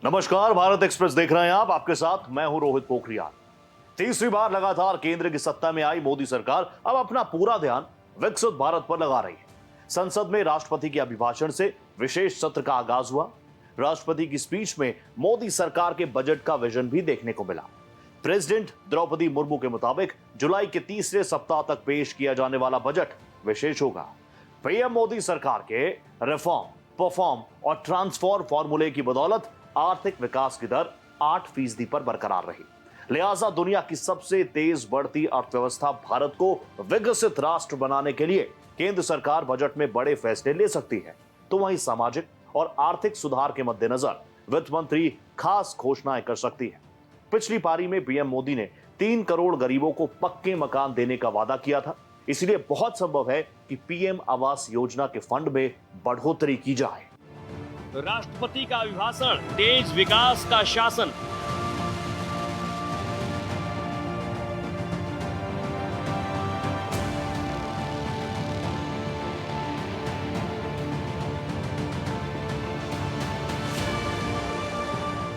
नमस्कार, भारत एक्सप्रेस देख रहे हैं आप। आपके साथ मैं हूं रोहित पोखरियाल। तीसरी बार लगातार केंद्र की सत्ता में आई मोदी सरकार अब अपना पूरा ध्यान विकसित भारत पर लगा रही है। संसद में राष्ट्रपति के अभिभाषण से विशेष सत्र का आगाज हुआ। राष्ट्रपति की स्पीच में मोदी सरकार के बजट का विजन भी देखने को मिला। प्रेसिडेंट द्रौपदी मुर्मू के मुताबिक जुलाई के तीसरे सप्ताह तक पेश किया जाने वाला बजट विशेष होगा। पीएम मोदी सरकार के रिफॉर्म, परफॉर्म और ट्रांसफॉर्म फॉर्मूले की बदौलत आर्थिक विकास की दर 8% पर बरकरार रही। लिहाजा दुनिया की सबसे तेज बढ़ती अर्थव्यवस्था भारत को विकसित राष्ट्र बनाने के लिए केंद्र सरकार बजट में बड़े फैसले ले सकती है। तो वहीं सामाजिक और आर्थिक सुधार के मद्देनजर वित्त मंत्री खास घोषणाएं कर सकती है। पिछली पारी में पीएम मोदी ने 3 करोड़ गरीबों को पक्के मकान देने का वादा किया था। इसलिए बहुत संभव है कि पीएम आवास योजना के फंड में बढ़ोतरी की जाए। राष्ट्रपति का अभिभाषण, तेज विकास का शासन।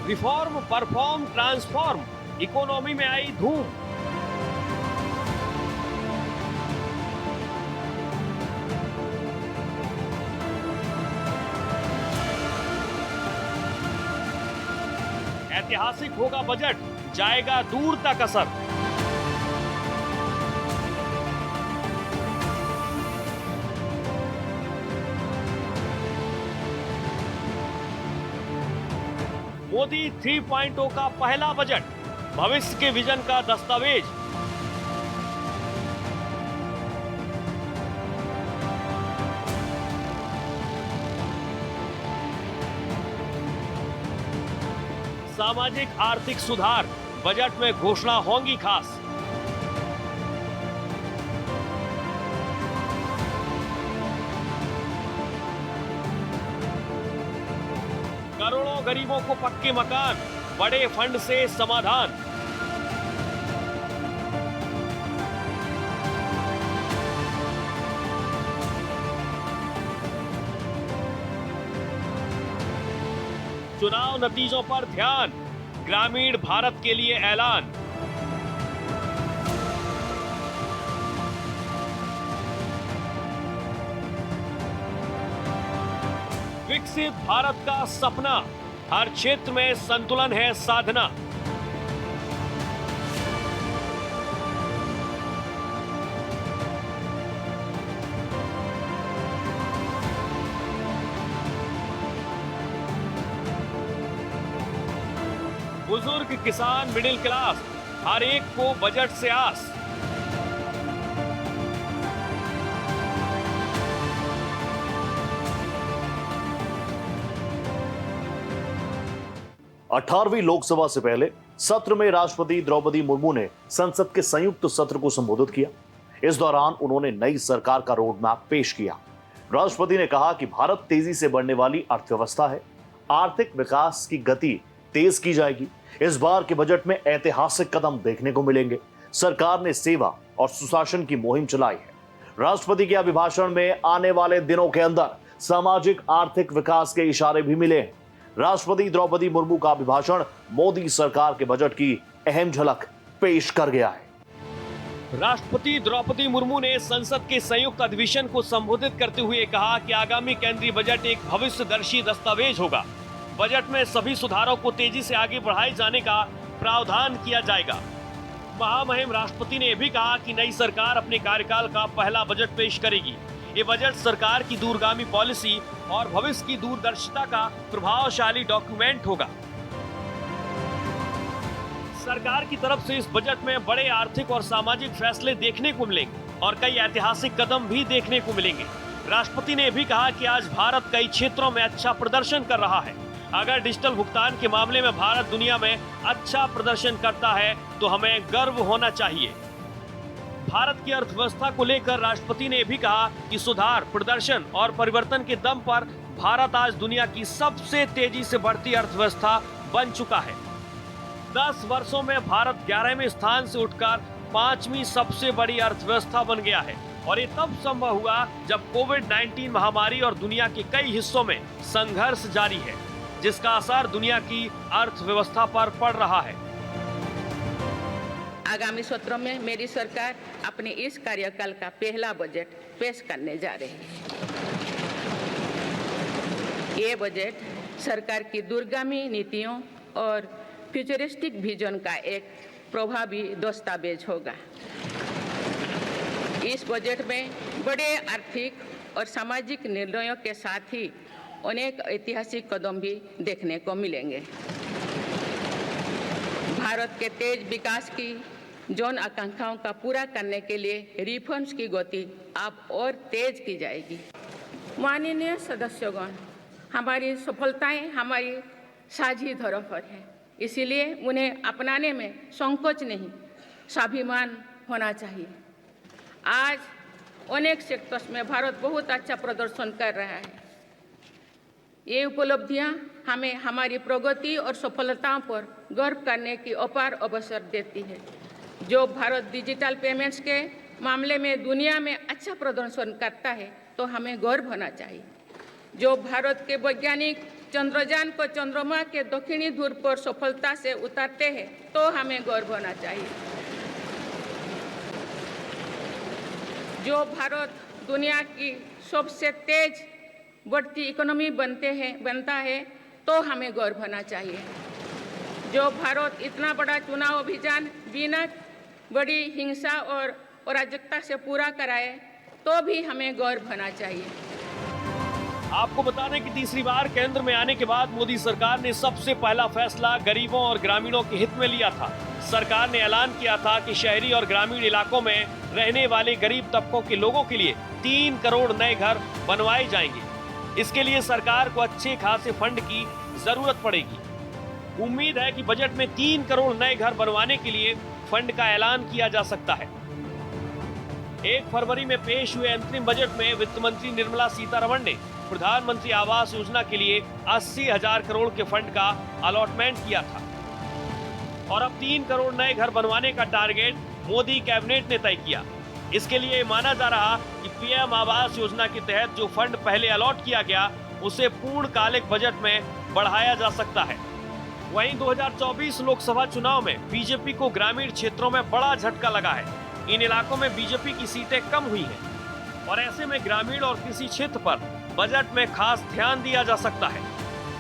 रिफॉर्म, परफॉर्म, ट्रांसफॉर्म, इकोनॉमी में आई धूम। ऐतिहासिक होगा बजट, जाएगा दूर तक असर। मोदी 3.0 का पहला बजट, भविष्य के विजन का दस्तावेज। सामाजिक आर्थिक सुधार, बजट में घोषणा होंगी खास। करोड़ों गरीबों को पक्के मकान, बड़े फंड से समाधान। चुनाव नतीजों पर ध्यान, ग्रामीण भारत के लिए ऐलान। विकसित भारत का सपना, हर क्षेत्र में संतुलन है साधना। बुजुर्ग, किसान, मिडिल क्लास, हर एक को बजट से आस। अठारहवीं लोकसभा से पहले सत्र में राष्ट्रपति द्रौपदी मुर्मू ने संसद के संयुक्त सत्र को संबोधित किया। इस दौरान उन्होंने नई सरकार का रोड मैप पेश किया। राष्ट्रपति ने कहा कि भारत तेजी से बढ़ने वाली अर्थव्यवस्था है, आर्थिक विकास की गति तेज की जाएगी। इस बार के बजट में ऐतिहासिक कदम देखने को मिलेंगे। सरकार ने सेवा और सुशासन की मुहिम चलाई है। राष्ट्रपति के अभिभाषण में आने वाले दिनों के अंदर सामाजिक आर्थिक विकास के इशारे भी मिले हैं। राष्ट्रपति द्रौपदी मुर्मू का अभिभाषण मोदी सरकार के बजट की अहम झलक पेश कर गया है। राष्ट्रपति द्रौपदी मुर्मू ने संसद के संयुक्त अधिवेशन को संबोधित करते हुए कहा कि आगामी केंद्रीय बजट एक भविष्यदर्शी दस्तावेज होगा। बजट में सभी सुधारों को तेजी से आगे बढ़ाए जाने का प्रावधान किया जाएगा। महामहिम राष्ट्रपति ने यह भी कहा कि नई सरकार अपने कार्यकाल का पहला बजट पेश करेगी। ये बजट सरकार की दूरगामी पॉलिसी और भविष्य की दूरदर्शिता का प्रभावशाली डॉक्यूमेंट होगा। सरकार की तरफ से इस बजट में बड़े आर्थिक और सामाजिक फैसले देखने को मिलेंगे और कई ऐतिहासिक कदम भी देखने को मिलेंगे। राष्ट्रपति ने भी कहा कि आज भारत कई क्षेत्रों में अच्छा प्रदर्शन कर रहा है। अगर डिजिटल भुगतान के मामले में भारत दुनिया में अच्छा प्रदर्शन करता है तो हमें गर्व होना चाहिए। भारत की अर्थव्यवस्था को लेकर राष्ट्रपति ने भी कहा कि सुधार, प्रदर्शन और परिवर्तन के दम पर भारत आज दुनिया की सबसे तेजी से बढ़ती अर्थव्यवस्था बन चुका है। 10 वर्षों में भारत 11वें स्थान से उठकर 5वीं सबसे बड़ी अर्थव्यवस्था बन गया है और ये तब संभव हुआ जब कोविड-19 महामारी और दुनिया के कई हिस्सों में संघर्ष जारी है, जिसका असर दुनिया की अर्थव्यवस्था पर पड़ रहा है। आगामी सत्रों में मेरी सरकार अपने इस कार्यकाल का पहला बजट पेश करने जा रही है। ये बजट सरकार की दूरगामी नीतियों और फ्यूचरिस्टिक विजन का एक प्रभावी दस्तावेज होगा। इस बजट में बड़े आर्थिक और सामाजिक निर्णयों के साथ ही अनेक ऐतिहासिक कदम भी देखने को मिलेंगे। भारत के तेज विकास की जन आकांक्षाओं का पूरा करने के लिए रिफॉर्म्स की गति अब और तेज की जाएगी। माननीय सदस्यगण, हमारी सफलताएं हमारी साझी धरोहर है, इसीलिए उन्हें अपनाने में संकोच नहीं, स्वाभिमान होना चाहिए। आज अनेक सेक्टर्स में भारत बहुत अच्छा प्रदर्शन कर रहा है। ये उपलब्धियां हमें हमारी प्रगति और सफलताओं पर गर्व करने की अपार अवसर देती है। जो भारत डिजिटल पेमेंट्स के मामले में दुनिया में अच्छा प्रदर्शन करता है तो हमें गर्व होना चाहिए। जो भारत के वैज्ञानिक चंद्रयान को चंद्रमा के दक्षिणी ध्रुव पर सफलता से उतारते हैं तो हमें गर्व होना चाहिए। जो भारत दुनिया की सबसे तेज बढ़ती इकोनॉमी बनता है तो हमें गर्व होना चाहिए। जो भारत इतना बड़ा चुनाव अभियान बिना बड़ी हिंसा और अराजकता से पूरा कराए तो भी हमें गर्व होना चाहिए। आपको बता दें कि तीसरी बार केंद्र में आने के बाद मोदी सरकार ने सबसे पहला फैसला गरीबों और ग्रामीणों के हित में लिया था। सरकार ने ऐलान किया था कि शहरी और ग्रामीण इलाकों में रहने वाले गरीब तबकों के लोगों के लिए 3 करोड़ नए घर बनवाए जाएंगे। इसके लिए सरकार को अच्छे खासे फंड की जरूरत पड़ेगी। उम्मीद है कि बजट में 3 करोड़ नए घर बनवाने के लिए फंड का ऐलान किया जा सकता है। 1 फरवरी में पेश हुए अंतरिम बजट में वित्त मंत्री निर्मला सीतारमण ने प्रधानमंत्री आवास योजना के लिए 80,000 करोड़ के फंड का अलॉटमेंट किया था और अब 3 करोड़ नए घर बनवाने का टारगेट मोदी कैबिनेट ने तय किया। इसके लिए माना जा रहा कि पीएम आवास योजना के तहत जो फंड पहले अलॉट किया गया उसे पूर्णकालिक बजट में बढ़ाया जा सकता है। वहीं 2024 लोकसभा चुनाव में बीजेपी को ग्रामीण क्षेत्रों में बड़ा झटका लगा है। इन इलाकों में बीजेपी की सीटें कम हुई हैं और ऐसे में ग्रामीण और कृषि क्षेत्र पर बजट में खास ध्यान दिया जा सकता है।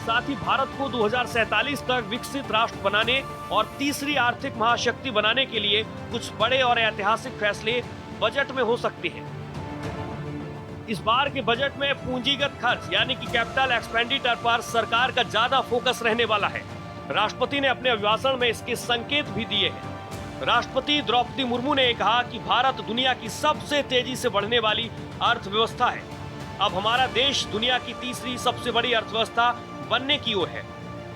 साथ ही भारत को 2047 तक विकसित राष्ट्र बनाने और तीसरी आर्थिक महाशक्ति बनाने के लिए कुछ बड़े और ऐतिहासिक फैसले बजट में हो सकते हैं। इस बार के बजट में पूंजीगत खर्च यानी कि कैपिटल एक्सपेंडिचर पर सरकार का ज्यादा फोकस रहने वाला है। राष्ट्रपति ने अपने अभिभाषण में इसके संकेत भी दिए हैं। राष्ट्रपति द्रौपदी मुर्मू ने कहा कि भारत दुनिया की सबसे तेजी से बढ़ने वाली अर्थव्यवस्था है। अब हमारा देश दुनिया की तीसरी सबसे बड़ी अर्थव्यवस्था बनने की ओर है।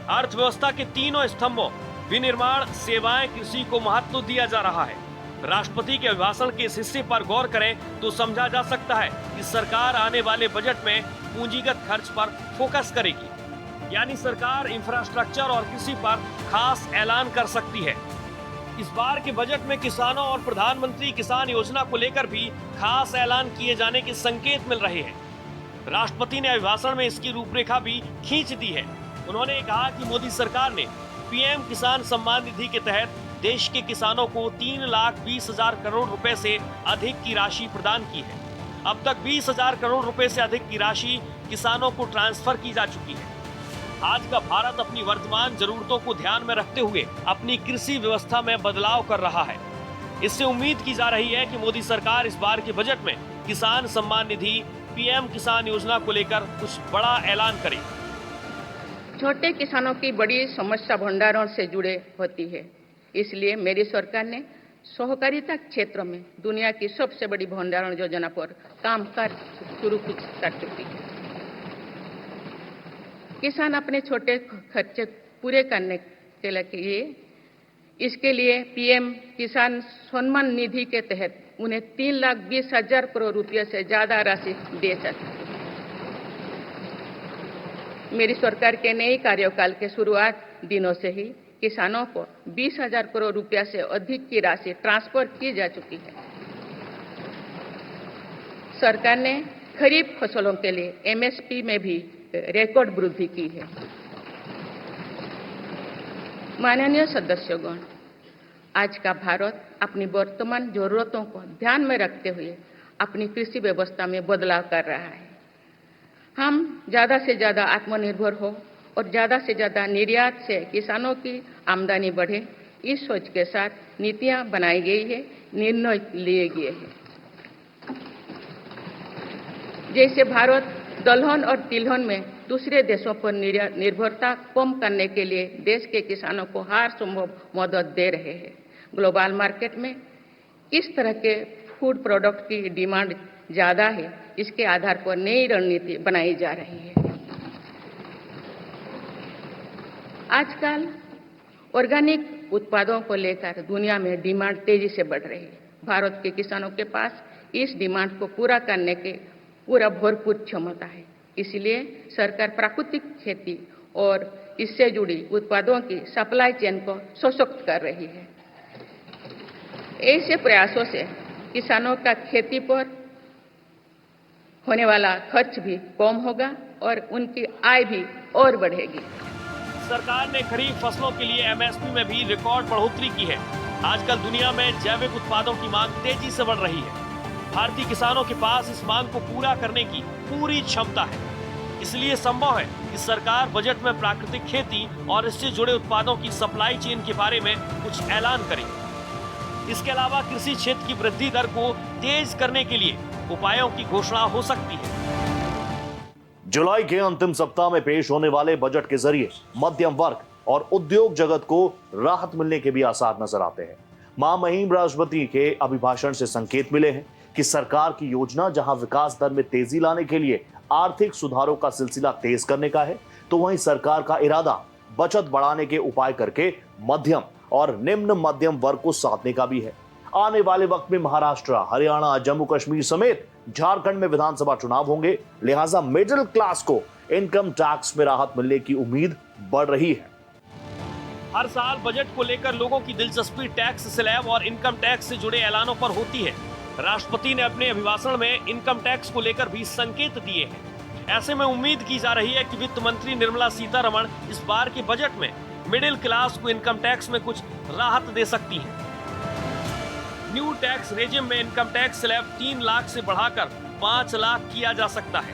अर्थव्यवस्था के तीनों स्तंभों विनिर्माण, सेवाएं, कृषि को महत्व दिया जा रहा है। राष्ट्रपति के अभिभाषण के इस हिस्से पर गौर करें तो समझा जा सकता है कि सरकार आने वाले बजट में पूंजीगत खर्च पर फोकस करेगी, यानी सरकार इंफ्रास्ट्रक्चर और कृषि पर खास ऐलान कर सकती है। इस बार के बजट में किसानों और प्रधानमंत्री किसान योजना को लेकर भी खास ऐलान किए जाने के संकेत मिल रहे हैं। राष्ट्रपति ने अभिभाषण में इसकी रूपरेखा भी खींच दी है। उन्होंने कहा कि मोदी सरकार ने पीएम किसान सम्मान निधि के तहत देश के किसानों को 3,20,000 करोड़ रुपए से अधिक की राशि प्रदान की है। अब तक 20,000 करोड़ रुपए से अधिक की राशि किसानों को ट्रांसफर की जा चुकी है। आज का भारत अपनी वर्तमान जरूरतों को ध्यान में रखते हुए अपनी कृषि व्यवस्था में बदलाव कर रहा है। इससे उम्मीद की जा रही है कि मोदी सरकार इस बार के बजट में किसान सम्मान निधि, पीएम किसान योजना को लेकर कुछ बड़ा ऐलान करे। छोटे किसानों की बड़ी समस्या भंडारण से जुड़े होती है, इसलिए मेरी सरकार ने सहकारिता क्षेत्र में दुनिया की सबसे बड़ी भंडारण योजना पर काम शुरू कर चुकी है। किसान अपने छोटे खर्चे पूरे करने के लिए इसके लिए पीएम किसान सम्मान निधि के तहत उन्हें 3,20,000 करोड़ रुपये से ज्यादा राशि दे सकते हैं। मेरी सरकार के नए कार्यकाल के शुरुआत दिनों से ही किसानों को 20,000 करोड़ रुपया से अधिक की राशि ट्रांसफर की जा चुकी है। सरकार ने खरीफ फसलों के लिए एमएसपी में भी रिकॉर्ड वृद्धि की है। माननीय सदस्यगण, आज का भारत अपनी वर्तमान जरूरतों को ध्यान में रखते हुए अपनी कृषि व्यवस्था में बदलाव कर रहा है। हम ज़्यादा से ज़्यादा आत्मनिर्भर हो और ज़्यादा से ज़्यादा निर्यात से किसानों की आमदनी बढ़े, इस सोच के साथ नीतियाँ बनाई गई है, निर्णय लिए गए हैं। जैसे भारत दलहन और तिलहन में दूसरे देशों पर निर्भरता कम करने के लिए देश के किसानों को हर संभव मदद दे रहे हैं। ग्लोबल मार्केट में किस तरह के फूड प्रोडक्ट की डिमांड ज़्यादा है, इसके आधार पर नई रणनीति बनाई जा रही है। आजकल ऑर्गेनिक उत्पादों को लेकर दुनिया में डिमांड तेजी से बढ़ रही है। भारत के किसानों के पास इस डिमांड को पूरा करने के पूरा भरपूर क्षमता है। इसलिए सरकार प्राकृतिक खेती और इससे जुड़ी उत्पादों की सप्लाई चेन को सशक्त कर रही है। ऐसे प्रयासों से किसानों का खेती पर होने वाला खर्च भी कम होगा और उनकी आय भी और बढ़ेगी। सरकार ने खरीफ फसलों के लिए एमएसपी में भी रिकॉर्ड बढ़ोतरी की है। आजकल दुनिया में जैविक उत्पादों की मांग तेजी से बढ़ रही है। भारतीय किसानों के पास इस मांग को पूरा करने की पूरी क्षमता है। इसलिए संभव है कि सरकार बजट में प्राकृतिक खेती और इससे जुड़े उत्पादों की सप्लाई चेन के बारे में कुछ ऐलान करे। इसके अलावा कृषि क्षेत्र की वृद्धि दर को तेज करने के लिए उपायों की घोषणा हो सकती है। जुलाई के अंतिम सप्ताह में पेश होने वाले बजट के जरिए मध्यम वर्ग और उद्योग जगत को राहत मिलने के भी आसार नजर आते हैं। महामहिम राष्ट्रपति के अभिभाषण से संकेत मिले हैं कि सरकार की योजना जहां विकास दर में तेजी लाने के लिए आर्थिक सुधारों का सिलसिला तेज करने का है, तो वहीं सरकार का इरादा बचत बढ़ाने के उपाय करके मध्यम और निम्न मध्यम वर्ग को साधने का भी है। आने वाले वक्त में महाराष्ट्र, हरियाणा, जम्मू कश्मीर समेत झारखंड में विधानसभा चुनाव होंगे, लिहाजा मिडिल क्लास को इनकम टैक्स में राहत मिलने की उम्मीद बढ़ रही है। हर साल बजट को लेकर लोगों की दिलचस्पी टैक्स स्लैब और इनकम टैक्स से जुड़े ऐलानों पर होती है। राष्ट्रपति ने अपने अभिभाषण में इनकम टैक्स को लेकर भी संकेत दिए हैं। ऐसे में उम्मीद की जा रही है कि वित्त मंत्री निर्मला सीतारमण इस बार के बजट में मिडिल क्लास को इनकम टैक्स में कुछ राहत दे सकती है। न्यू टैक्स रेजिम में इनकम टैक्स स्लैब 3 लाख से बढ़ाकर 5 लाख किया जा सकता है।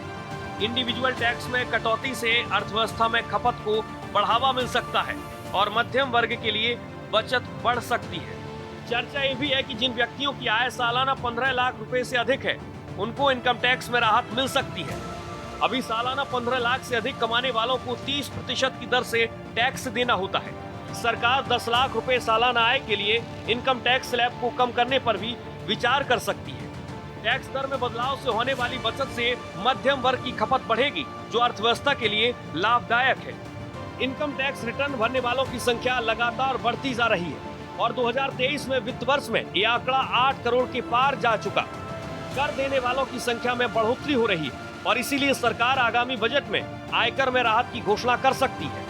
इंडिविजुअल टैक्स में कटौती से अर्थव्यवस्था में खपत को बढ़ावा मिल सकता है और मध्यम वर्ग के लिए बचत बढ़ सकती है। चर्चा ये भी है कि जिन व्यक्तियों की आय सालाना 15 लाख रुपए से अधिक है, उनको इनकम टैक्स में राहत मिल सकती है। अभी सालाना 15 लाख से अधिक कमाने वालों को 30% की दर से टैक्स देना होता है। सरकार 10 लाख रुपए सालाना आय के लिए इनकम टैक्स स्लैब को कम करने पर भी विचार कर सकती है। टैक्स दर में बदलाव से होने वाली बचत से मध्यम वर्ग की खपत बढ़ेगी, जो अर्थव्यवस्था के लिए लाभदायक है। इनकम टैक्स रिटर्न भरने वालों की संख्या लगातार बढ़ती जा रही है और 2023 में वित्त वर्ष में यह आंकड़ा 8 करोड़ के पार जा चुका। कर देने वालों की संख्या में बढ़ोतरी हो रही है और इसीलिए सरकार आगामी बजट में आयकर में राहत की घोषणा कर सकती है।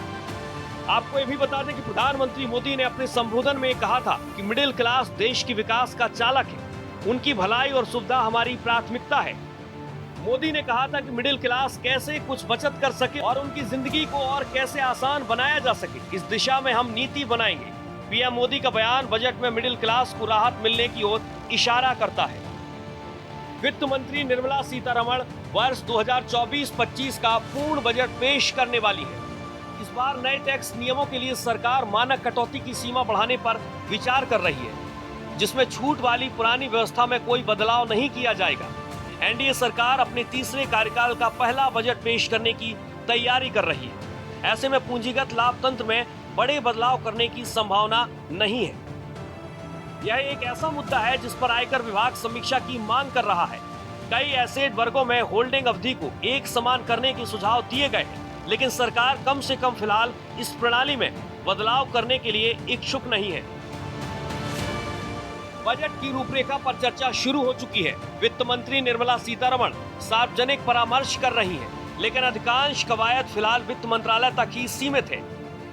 आपको ये भी बता दें कि प्रधानमंत्री मोदी ने अपने संबोधन में कहा था कि मिडिल क्लास देश की विकास का चालक है, उनकी भलाई और सुविधा हमारी प्राथमिकता है। मोदी ने कहा था कि मिडिल क्लास कैसे कुछ बचत कर सके और उनकी जिंदगी को और कैसे आसान बनाया जा सके, इस दिशा में हम नीति बनाएंगे। पीएम मोदी का बयान बजट में मिडिल क्लास को राहत मिलने की ओर इशारा करता है। वित्त मंत्री निर्मला सीतारमण वर्ष 2024-25 का पूर्ण बजट पेश करने वाली है। इस बार नए टैक्स नियमों के लिए सरकार मानक कटौती की सीमा बढ़ाने पर विचार कर रही है, जिसमें छूट वाली पुरानी व्यवस्था में कोई बदलाव नहीं किया जाएगा। एनडीए सरकार अपने तीसरे कार्यकाल का पहला बजट पेश करने की तैयारी कर रही है। ऐसे में पूंजीगत लाभ तंत्र में बड़े बदलाव करने की संभावना नहीं है। यह एक ऐसा मुद्दा है जिस पर आयकर विभाग समीक्षा की मांग कर रहा है। कई एसेट वर्गों में होल्डिंग अवधि को एक समान करने के सुझाव दिए गए हैं, लेकिन सरकार कम से कम फिलहाल इस प्रणाली में बदलाव करने के लिए इच्छुक नहीं है। बजट की रूपरेखा पर चर्चा शुरू हो चुकी है। वित्त मंत्री निर्मला सीतारमण सार्वजनिक परामर्श कर रही है, लेकिन अधिकांश कवायद फिलहाल वित्त मंत्रालय तक ही सीमित है।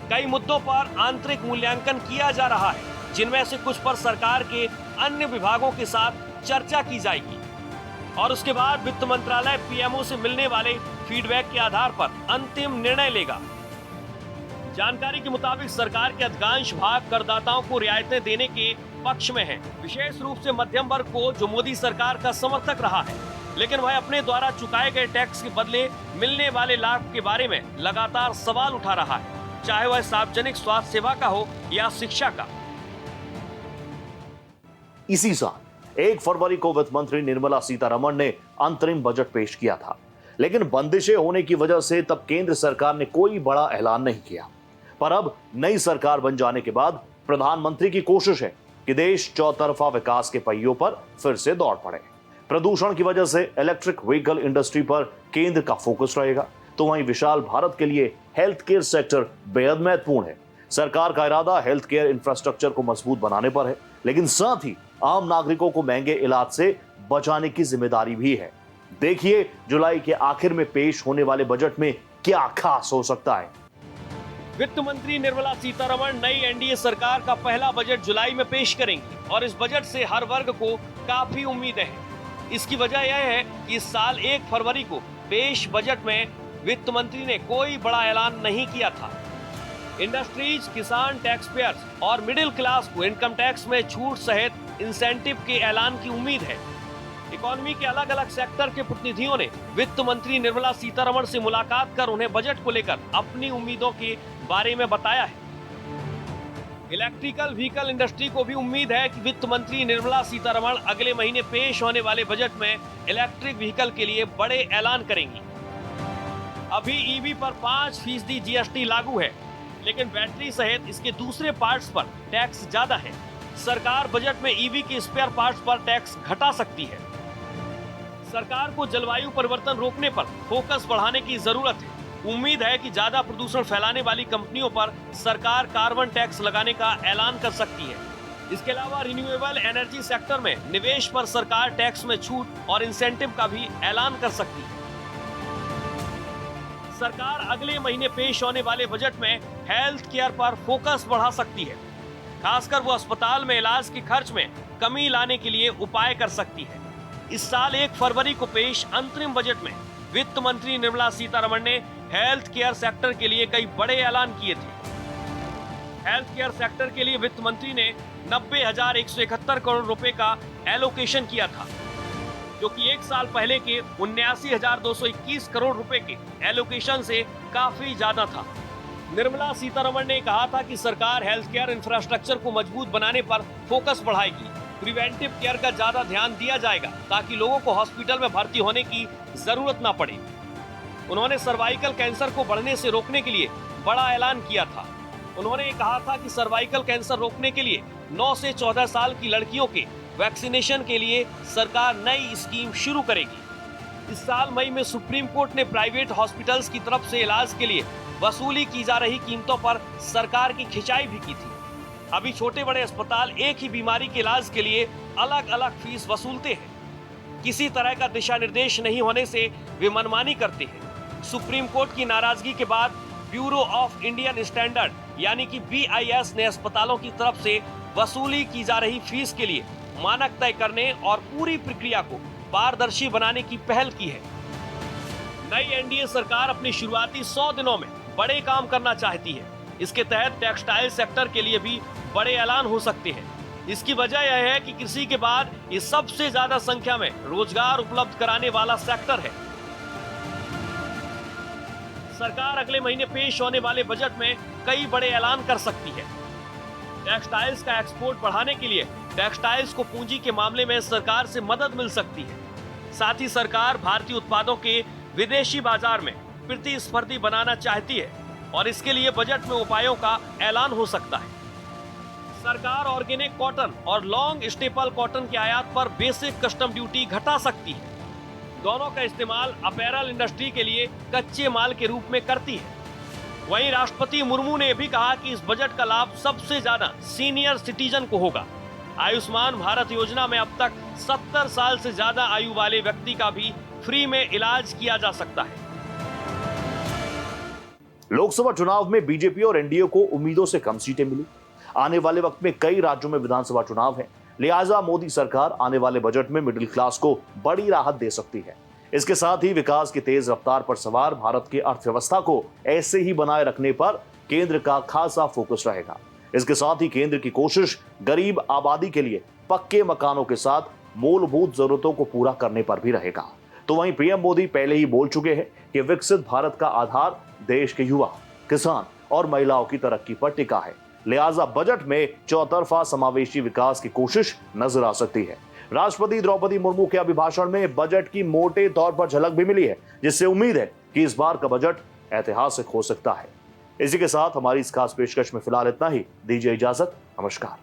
कई मुद्दों पर आंतरिक मूल्यांकन किया जा रहा है, जिनमें से कुछ पर सरकार के अन्य विभागों के साथ चर्चा की जाएगी और उसके बाद वित्त मंत्रालय पीएमओ से मिलने वाले फीडबैक के आधार पर अंतिम निर्णय लेगा। जानकारी के मुताबिक सरकार के अधिकांश भाग करदाताओं को रियायतें देने के पक्ष में है, विशेष रूप से मध्यम वर्ग को, जो मोदी सरकार का समर्थक रहा है। लेकिन वह अपने द्वारा चुकाए गए टैक्स के बदले मिलने वाले लाभ के बारे में लगातार सवाल उठा रहा है, चाहे वह सार्वजनिक स्वास्थ्य सेवा का हो या शिक्षा का। इसी साल 1 फरवरी को वित्त मंत्री निर्मला सीतारमण ने अंतरिम बजट पेश किया था, लेकिन बंदिशें होने की वजह से तब केंद्र सरकार ने कोई बड़ा ऐलान नहीं किया। पर अब नई सरकार बन जाने के बाद प्रधानमंत्री की कोशिश है कि देश चौतरफा विकास के पहियों पर फिर से दौड़ पड़े। प्रदूषण की वजह से इलेक्ट्रिक व्हीकल इंडस्ट्री पर केंद्र का फोकस रहेगा, तो वहीं विशाल भारत के लिए हेल्थ केयर सेक्टर बेहद महत्वपूर्ण है। सरकार का इरादा हेल्थ केयर इंफ्रास्ट्रक्चर को मजबूत बनाने पर है, लेकिन साथ ही आम नागरिकों को महंगे इलाज से बचाने की जिम्मेदारी भी है। देखिए जुलाई के आखिर में पेश होने वाले बजट में क्या खास हो सकता है। वित्त मंत्री निर्मला सीतारमण नई एनडीए सरकार का पहला बजट जुलाई में पेश करेंगी और इस बजट से हर वर्ग को काफी उम्मीदें हैं। इसकी वजह यह है कि इस साल 1 फरवरी को पेश बजट में वित्त मंत्री ने कोई बड़ा ऐलान नहीं किया था। इंडस्ट्रीज, किसान, टैक्स पेयर्स और मिडिल क्लास को इनकम टैक्स में छूट सहित इंसेंटिव के ऐलान की उम्मीद है। इकोनॉमी के अलग अलग सेक्टर के प्रतिनिधियों ने वित्त मंत्री निर्मला सीतारमण से मुलाकात कर उन्हें बजट को लेकर अपनी उम्मीदों के बारे में बताया है। इलेक्ट्रिकल व्हीकल इंडस्ट्री को भी उम्मीद है कि वित्त मंत्री निर्मला सीतारमण अगले महीने पेश होने वाले बजट में इलेक्ट्रिक व्हीकल के लिए बड़े ऐलान करेंगी। अभी ईवी पर 5% जीएसटी लागू है, लेकिन बैटरी सहित इसके दूसरे पार्ट्स पर टैक्स ज्यादा है। सरकार बजट में ईवी के स्पेयर पार्ट्स पर टैक्स घटा सकती है। सरकार को जलवायु परिवर्तन रोकने पर फोकस बढ़ाने की जरूरत है। उम्मीद है कि ज्यादा प्रदूषण फैलाने वाली कंपनियों पर सरकार कार्बन टैक्स लगाने का ऐलान कर सकती है। इसके अलावा रिन्यूएबल एनर्जी सेक्टर में निवेश पर सरकार टैक्स में छूट और इंसेंटिव का भी ऐलान कर सकती है। सरकार अगले महीने पेश होने वाले बजट में हेल्थ केयर पर फोकस बढ़ा सकती है। खासकर वो अस्पताल में इलाज के खर्च में कमी लाने के लिए उपाय कर सकती है। इस साल 1 फरवरी को पेश अंतरिम बजट में वित्त मंत्री निर्मला सीतारमण ने हेल्थ केयर सेक्टर के लिए कई बड़े ऐलान किए थे। हेल्थ केयर सेक्टर के लिए वित्त मंत्री ने 90,171 करोड़ रुपए का एलोकेशन किया था, जो कि एक साल पहले के 79,221 करोड़ रुपए के एलोकेशन से काफी ज्यादा था। निर्मला सीतारमण ने कहा था कि सरकार हेल्थ केयर इंफ्रास्ट्रक्चर को मजबूत बनाने पर फोकस बढ़ाएगी। प्रिवेंटिव केयर का ज्यादा ध्यान दिया जाएगा ताकि लोगों को हॉस्पिटल में भर्ती होने की जरूरत ना पड़े। उन्होंने सर्वाइकल कैंसर को बढ़ने से रोकने के लिए बड़ा ऐलान किया था। उन्होंने कहा था कि सर्वाइकल कैंसर रोकने के लिए 9 से 14 साल की लड़कियों के वैक्सीनेशन के लिए सरकार नई स्कीम शुरू करेगी। इस साल मई में सुप्रीम कोर्ट ने प्राइवेट हॉस्पिटल्स की तरफ से इलाज के लिए वसूली की जा रही कीमतों पर सरकार की खिंचाई भी की थी। अभी छोटे बड़े अस्पताल एक ही बीमारी के इलाज के लिए अलग अलग फीस वसूलते हैं। किसी तरह का दिशा निर्देश नहीं होने से वे मनमानी करते हैं। सुप्रीम कोर्ट की नाराजगी के बाद ब्यूरो ऑफ इंडियन स्टैंडर्ड यानी कि BIS ने अस्पतालों की तरफ से वसूली की जा रही फीस के लिए मानक तय करने और पूरी प्रक्रिया को पारदर्शी बनाने की पहल की है। नई एनडीए सरकार अपनी शुरुआती 100 दिनों में बड़े काम करना चाहती है। इसके तहत टेक्सटाइल सेक्टर के लिए भी बड़े ऐलान हो सकते हैं। इसकी वजह यह है कि कृषि के बाद ये सबसे ज्यादा संख्या में रोजगार उपलब्ध कराने वाला सेक्टर है। सरकार अगले महीने पेश होने वाले बजट में कई बड़े ऐलान कर सकती है। टेक्सटाइल्स का एक्सपोर्ट बढ़ाने के लिए टेक्सटाइल्स को पूंजी के मामले में सरकार से मदद मिल सकती है। साथ ही सरकार भारतीय उत्पादों के विदेशी बाजार में प्रतिस्पर्धी बनाना चाहती है और इसके लिए बजट में उपायों का ऐलान हो सकता है। सरकार ऑर्गेनिक कॉटन और लॉन्ग स्टेपल कॉटन के आयात पर बेसिक कस्टम ड्यूटी घटा सकती है। दोनों का इस्तेमाल अपैरल इंडस्ट्री के लिए कच्चे माल के रूप में करती है। वहीं राष्ट्रपति मुर्मू ने भी कहा कि इस बजट का लाभ सबसे ज्यादा सीनियर सिटीजन को होगा। आयुष्मान भारत योजना में अब तक 70 साल से ज्यादा आयु वाले व्यक्ति का भी फ्री में इलाज किया जा सकता है। लोकसभा चुनाव में बीजेपी और एनडीए को उम्मीदों से कम सीटें मिली। आने वाले वक्त में कई राज्यों में विधानसभा चुनाव है, लिहाजा मोदी सरकार आने वाले बजट में मिडिल क्लास को बड़ी राहत दे सकती है। इसके साथ ही विकास की तेज रफ्तार पर सवार भारत की अर्थव्यवस्था को ऐसे ही बनाए रखने पर केंद्र का खासा फोकस रहेगा। इसके साथ ही केंद्र की कोशिश गरीब आबादी के लिए पक्के मकानों के साथ मूलभूत जरूरतों को पूरा करने पर भी रहेगा। तो वहीं पीएम मोदी पहले ही बोल चुके हैं कि विकसित भारत का आधार देश के युवा, किसान और महिलाओं की तरक्की पर टिका है। लिहाजा बजट में चौतरफा समावेशी विकास की कोशिश नजर आ सकती है। राष्ट्रपति द्रौपदी मुर्मू के अभिभाषण में बजट की मोटे तौर पर झलक भी मिली है, जिससे उम्मीद है कि इस बार का बजट ऐतिहासिक हो सकता है। इसी के साथ हमारी इस खास पेशकश में फिलहाल इतना ही। दीजिए इजाजत। नमस्कार।